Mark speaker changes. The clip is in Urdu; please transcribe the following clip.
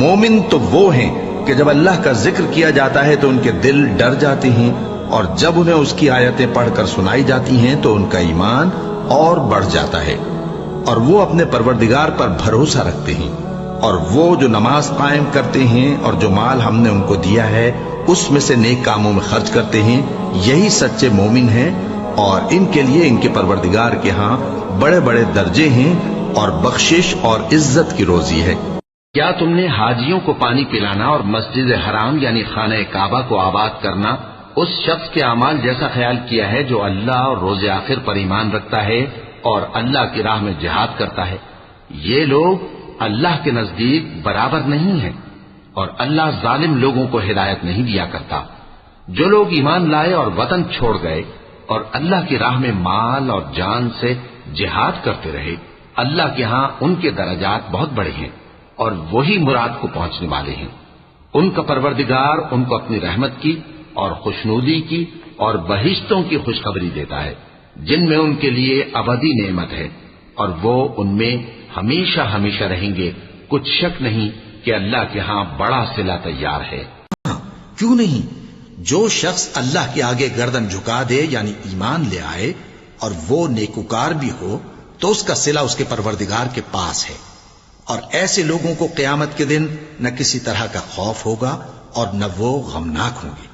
Speaker 1: مومن تو وہ ہیں کہ جب اللہ کا ذکر کیا جاتا ہے تو ان کے دل ڈر جاتے ہیں، اور جب انہیں اس کی آیتیں پڑھ کر سنائی جاتی ہیں تو ان کا ایمان اور بڑھ جاتا ہے، اور وہ اپنے پروردگار پر بھروسہ رکھتے ہیں، اور وہ جو نماز قائم کرتے ہیں اور جو مال ہم نے ان کو دیا ہے اس میں سے نیک کاموں میں خرچ کرتے ہیں، یہی سچے مومن ہیں، اور ان کے لیے ان کے پروردگار کے ہاں بڑے بڑے درجے ہیں اور بخشش اور عزت کی روزی ہے۔
Speaker 2: کیا تم نے حاجیوں کو پانی پلانا اور مسجد حرام یعنی خانہ کعبہ کو آباد کرنا اس شخص کے اعمال جیسا خیال کیا ہے جو اللہ اور روز آخر پر ایمان رکھتا ہے اور اللہ کی راہ میں جہاد کرتا ہے؟ یہ لوگ اللہ کے نزدیک برابر نہیں ہیں، اور اللہ ظالم لوگوں کو ہدایت نہیں دیا کرتا۔ جو لوگ ایمان لائے اور وطن چھوڑ گئے اور اللہ کی راہ میں مال اور جان سے جہاد کرتے رہے، اللہ کے ہاں ان کے درجات بہت بڑے ہیں، اور وہی مراد کو پہنچنے والے ہیں۔ ان کا پروردگار ان کو اپنی رحمت کی اور خوشنودی کی اور بہشتوں کی خوشخبری دیتا ہے جن میں ان کے لیے ابدی نعمت ہے، اور وہ ان میں ہمیشہ ہمیشہ رہیں گے۔ کچھ شک نہیں کہ اللہ کے ہاں بڑا صلہ تیار ہے۔
Speaker 1: کیوں نہیں؟ جو شخص اللہ کے آگے گردن جھکا دے یعنی ایمان لے آئے اور وہ نیکوکار بھی ہو تو اس کا صلہ اس کے پروردگار کے پاس ہے، اور ایسے لوگوں کو قیامت کے دن نہ کسی طرح کا خوف ہوگا اور نہ وہ غمناک ہوں گے۔